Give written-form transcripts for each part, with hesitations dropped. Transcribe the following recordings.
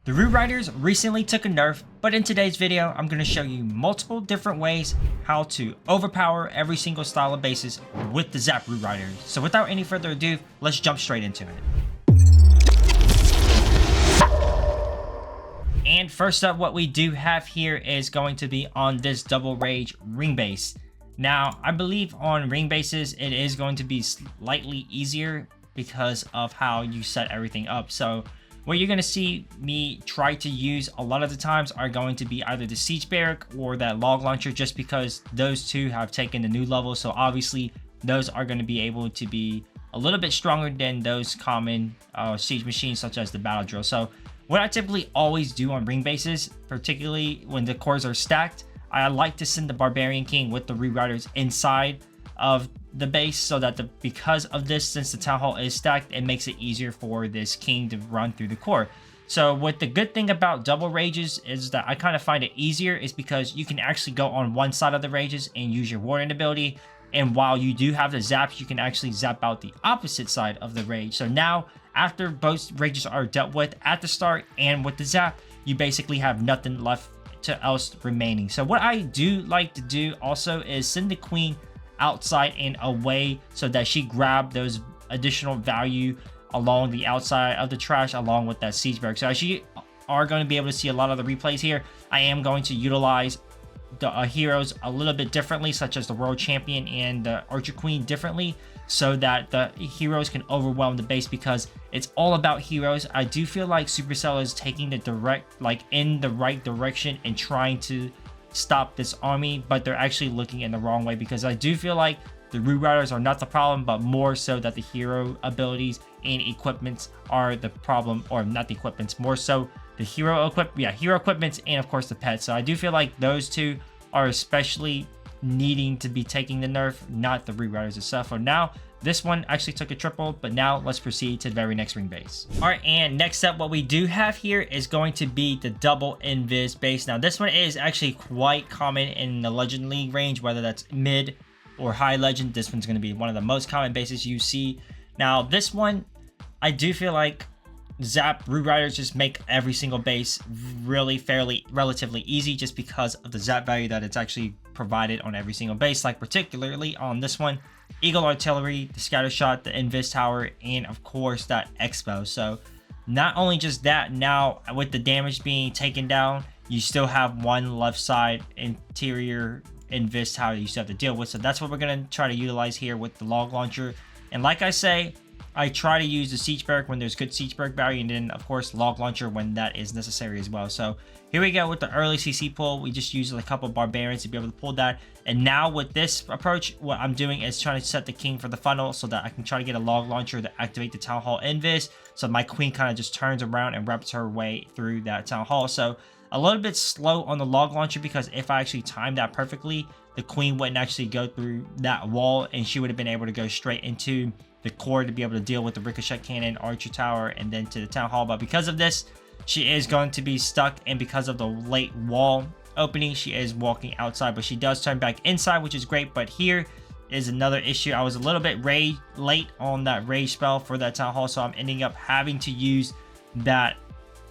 The Root Riders recently took a nerf, but in today's video, I'm going to show you multiple different ways how to overpower every single style of bases with the Zap Root Riders. So without any further ado, let's jump straight into it. And first up, what we do have here is going to be on this Double Rage ring base. Now, I believe on ring bases, it is going to be slightly easier because of how you set everything up. So what you're going to see me try to use a lot of the times are going to be either the Siege Barrack or that Log Launcher, just because those two have taken the new level. So obviously those are going to be able to be a little bit stronger than those common siege machines such as the Battle Drill. So what I typically always do on ring bases, particularly when the cores are stacked, I like to send the Barbarian King with the Root Riders inside of the base, so that because of this, since the Town Hall is stacked, it makes it easier for this king to run through the core. So what the good thing about double rages is that I kind of find it easier is because you can actually go on one side of the rages and use your Warden ability, and while you do have the zaps, you can actually zap out the opposite side of the rage. So now after both rages are dealt with at the start and with the zap, you basically have nothing left else remaining. So what I do like to do also is send the queen outside and away so that she grabbed those additional value along the outside of the trash along with that Siege Barrack. So as you are going to be able to see a lot of the replays here, I am going to utilize the heroes a little bit differently, such as the World Champion and the Archer Queen differently, so that the heroes can overwhelm the base, because it's all about heroes. I do feel like Supercell is taking the in the right direction and trying to stop this army, but they're actually looking in the wrong way, because I do feel like the Root Riders are not the problem, but more so that the hero abilities and equipments are the problem, or not the equipments, more so the hero equipments and of course the pets. So I do feel like those two are especially needing to be taking the nerf, not the Root Riders itself. For now, this one actually took a triple, but now let's proceed to the very next ring base. All right, and next up, what we do have here is going to be the double invis base. Now, this one is actually quite common in the Legend League range, whether that's mid or high legend. This one's going to be one of the most common bases you see. Now, this one, I do feel like Zap Root Riders just make every single base really relatively easy, just because of the zap value that it's actually provided on every single base. Like particularly on this one, Eagle Artillery, the Scatter Shot, the Invis Tower, and of course that Expo. So not only just that, now with the damage being taken down, you still have one left side interior Invis Tower you still have to deal with. So that's what we're going to try to utilize here with the Log Launcher. And like I say, I try to use the Siege Barrack when there's good Siege Barrack value, and then of course Log Launcher when that is necessary as well. So here we go with the early CC pull. We just used a couple Barbarians to be able to pull that. And now with this approach, what I'm doing is trying to set the king for the funnel so that I can try to get a Log Launcher to activate the Town Hall Invis. So my queen kind of just turns around and wraps her way through that Town Hall. So a little bit slow on the Log Launcher, because if I actually timed that perfectly, the queen wouldn't actually go through that wall, and she would have been able to go straight into the core to be able to deal with the Ricochet Cannon, Archer Tower, and then to the Town Hall. But because of this, she is going to be stuck, and because of the late wall opening, she is walking outside, but she does turn back inside, which is great. But here is another issue. I was a little bit late on that rage spell for that Town Hall, so I'm ending up having to use that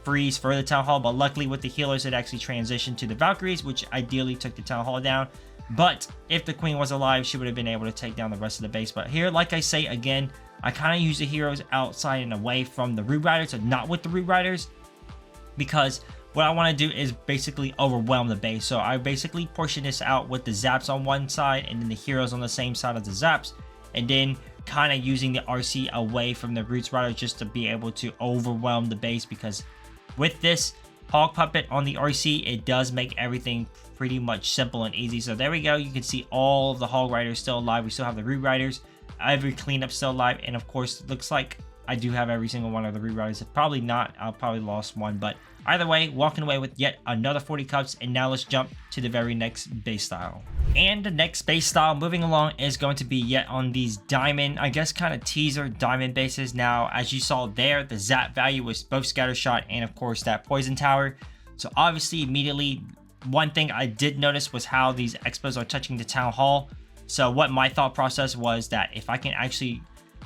freeze for the Town Hall. But luckily with the healers, it actually transitioned to the Valkyries, which ideally took the Town Hall down. But if the queen was alive, she would have been able to take down the rest of the base. But here, like I say again, I kind of use the heroes outside and away from the Root Riders, so not with the Root Riders, because what I want to do is basically overwhelm the base. So I basically portion this out with the zaps on one side and then the heroes on the same side of the zaps, and then kind of using the RC away from the Root Riders just to be able to overwhelm the base, because with this Hog Puppet on the RC, it does make everything pretty much simple and easy. So there we go. You can see all of the Hog Riders still alive. We still have the Root Riders. Every cleanup still alive. And of course, it looks like I do have every single one of the Root Riders. Probably not. I'll probably lost one. But either way, walking away with yet another 40 cups. And now let's jump to the very next base style. And the next base style moving along is going to be yet on these diamond, I guess kind of teaser diamond bases. Now, as you saw there, the zap value was both Scatter Shot and of course that Poison Tower. So obviously immediately, one thing I did notice was how these expos are touching the Town Hall. So what my thought process was that if I can actually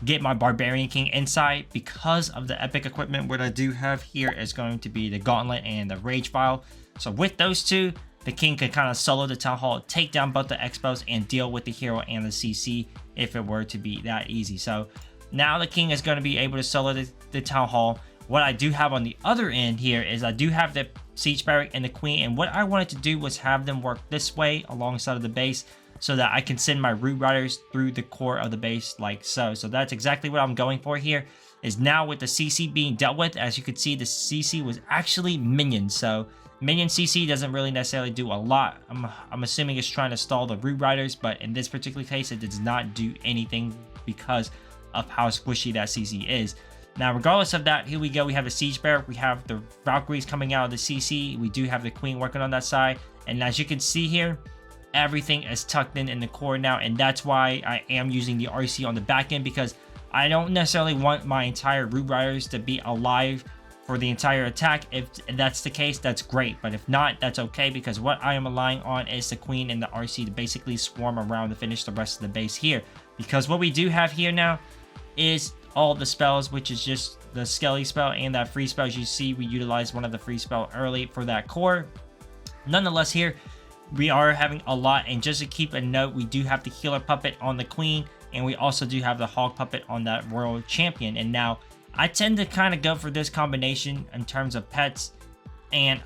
get my Barbarian King inside because of the epic equipment. What I do have here is going to be the Gauntlet and the Rage Vial. So with those two, the King could kind of solo the Town Hall, take down both the Expos, and deal with the hero and the CC if it were to be that easy. So now the King is going to be able to solo the Town Hall. What I do have on the other end here is I do have the Siege Barrack and the Queen, and what I wanted to do was have them work this way alongside of the base so that I can send my Root Riders through the core of the base like so. So that's exactly what I'm going for here, is now with the CC being dealt with, as you can see, the CC was actually minions. So minion CC doesn't really necessarily do a lot. I'm assuming it's trying to stall the Root Riders, but in this particular case, it does not do anything because of how squishy that CC is. Now, regardless of that, here we go. We have the Siege Barrack. We have the Valkyries coming out of the CC. We do have the Queen working on that side. And as you can see here, everything is tucked in the core now. And that's why I am using the RC on the back end, because I don't necessarily want my entire Root Riders to be alive for the entire attack. If that's the case, that's great. But if not, that's okay, because what I am relying on is the Queen and the RC to basically swarm around to finish the rest of the base here. Because what we do have here now is all the spells, which is just the Skelly spell and that free spell. As you see, we utilized one of the free spell early for that core. Nonetheless, here we are having a lot, and just to keep a note, we do have the Healer Puppet on the Queen, and we also do have the Hog Puppet on that Royal Champion. And now I tend to kind of go for this combination in terms of pets and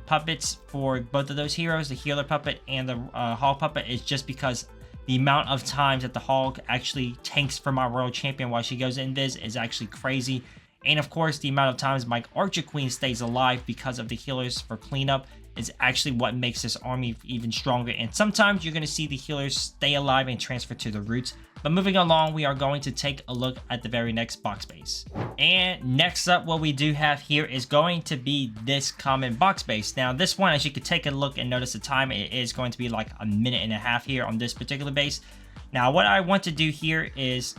puppets for both of those heroes. The Healer Puppet and the Hog Puppet is just because the amount of times that the Hog actually tanks for my Royal Champion while she goes in this is actually crazy. And of course, the amount of times my Archer Queen stays alive because of the healers for cleanup is actually what makes this army even stronger. And sometimes you're going to see the healers stay alive and transfer to the roots. But moving along, we are going to take a look at the very next box base. And next up, what we do have here is going to be this common box base. Now, this one, as you can take a look and notice the time, it is going to be like a minute and a half here on this particular base. Now, what I want to do here is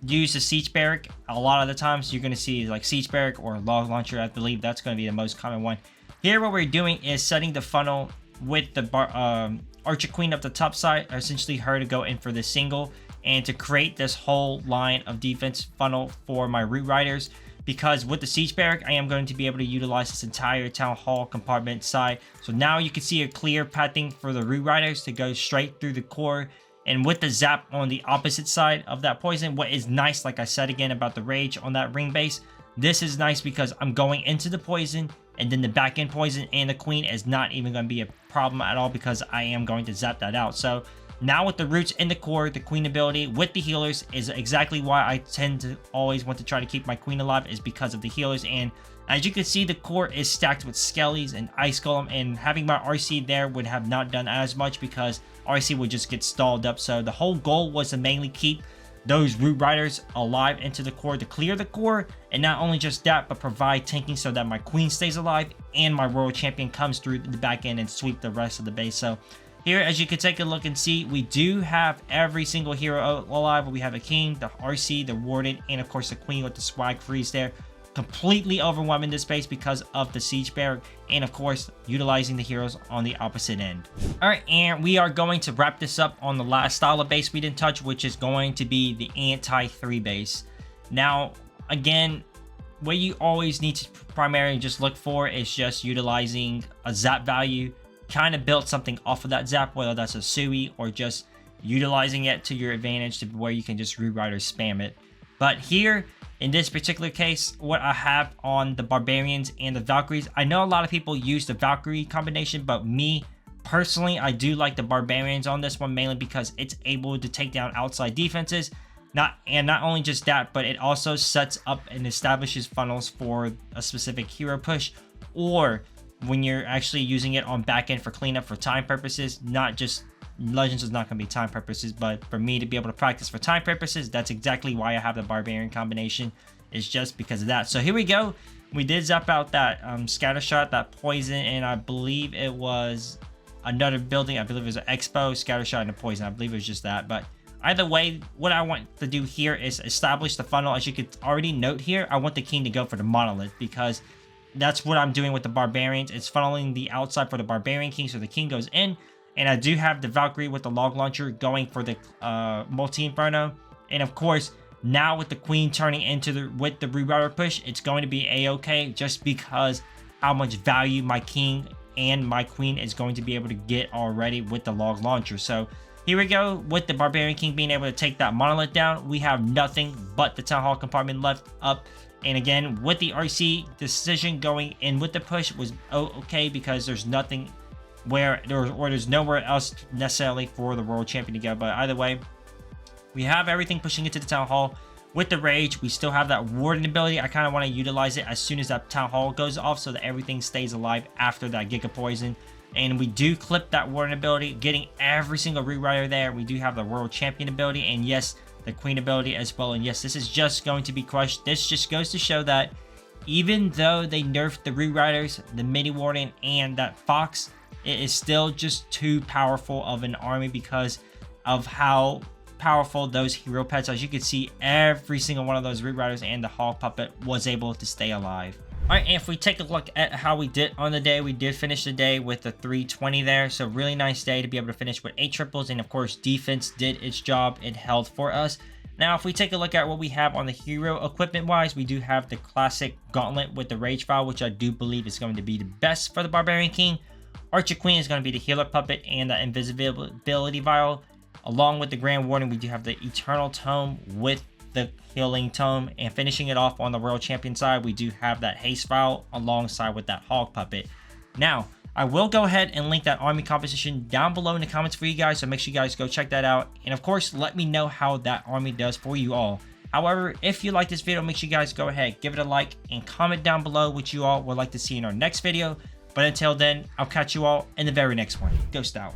use the Siege Barrack. A lot of the times, you're going to see like Siege Barrack or Log Launcher. I believe that's going to be the most common one. Here, what we're doing is setting the funnel with the Archer Queen up the top side, essentially her to go in for the single and to create this whole line of defense funnel for my Root Riders. Because with the Siege Barrack, I am going to be able to utilize this entire Town Hall compartment side. So now you can see a clear pathing for the Root Riders to go straight through the core. And with the zap on the opposite side of that poison, what is nice, like I said again about the rage on that ring base, this is nice because I'm going into the poison, and then the back end poison and the Queen is not even going to be a problem at all because I am going to zap that out. So now with the roots in the core, the Queen ability with the healers is exactly why I tend to always want to try to keep my Queen alive, is because of the healers. And as you can see, the core is stacked with Skellies and Ice Golem, and having my RC there would have not done as much because RC would just get stalled up. So the whole goal was to mainly keep those Root Riders alive into the core, to clear the core, and not only just that, but provide tanking so that my Queen stays alive and my Royal Champion comes through the back end and sweep the rest of the base. So here, as you can take a look and see, we do have every single hero alive. We have the King, the RC, the Warden, and of course the Queen with the Swag Freeze there. Completely overwhelming this base because of the Siege Barrack, and of course utilizing the heroes on the opposite end. All right, and we are going to wrap this up on the last style of base we didn't touch, which is going to be the anti-3 base. Now, again, what you always need to primarily just look for is just utilizing a zap value, kind of build something off of that zap, whether that's a Sui or just utilizing it to your advantage to where you can just Root Rider spam it. But here, in this particular case, what I have on the Barbarians and the Valkyries, I know a lot of people use the Valkyrie combination, but me personally, I do like the Barbarians on this one, mainly because it's able to take down outside defenses. Not only just that, but it also sets up and establishes funnels for a specific hero push, or when you're actually using it on back end for cleanup for time purposes. Not just Legends is not going to be time purposes, but for me to be able to practice for time purposes, that's exactly why I have the Barbarian combination, is just because of that. So here we go. We did zap out that scatter shot, that poison, and I believe it was another building. I believe it was an Expo, scatter shot, and a poison. I believe it was just that. But either way, what I want to do here is establish the funnel. As you could already note here, I want the King to go for the Monolith, because that's what I'm doing with the Barbarians. It's funneling the outside for the Barbarian King, so the King goes in. And I do have the Valkyrie with the Log Launcher going for the Multi-Inferno. And of course, Now with the queen turning into with the rerouter push, it's going to be a-okay, just because how much value my king and my queen is going to be able to get already with the log launcher. So here we go, with the Barbarian King being able to take that monolith down, we have nothing but the Town Hall compartment left up. And again, with the RC decision going in with the push was okay, because there's nothing there's nowhere else necessarily for the world champion to go. But either way, we have everything pushing into the Town Hall. With the Rage, we still have that Warden ability. I kind of want to utilize it as soon as that Town Hall goes off, so that everything stays alive after that Giga Poison. And we do clip that Warden ability, getting every single rewriter there. We do have the World Champion ability, and yes, the Queen ability as well. And yes, this is just going to be crushed. This just goes to show that even though they nerfed the rewriters, the Mini Warden, and that Fox, it is still just too powerful of an army because of how powerful those hero pets. As you can see, every single one of those rewriters and the Hog Puppet was able to stay alive. Alright, and if we take a look at how we did on the day, we did finish the day with a 320 there. So really nice day to be able to finish with 8 triples. And of course, defense did its job. It held for us. Now, if we take a look at what we have on the hero equipment wise, we do have the classic gauntlet with the Rage Vial, which I do believe is going to be the best for the Barbarian King. Archer Queen is going to be the healer puppet and the invisibility vial. Along with the Grand Warden, we do have the Eternal Tome with the Healing Tome. And finishing it off on the World Champion side, we do have that Haste Vial alongside with that Hog Puppet. Now, I will go ahead and link that army composition down below in the comments for you guys, so make sure you guys go check that out. And of course, let me know how that army does for you all. However, if you like this video, make sure you guys go ahead, give it a like, and comment down below what you all would like to see in our next video. But until then, I'll catch you all in the very next one. Ghost out.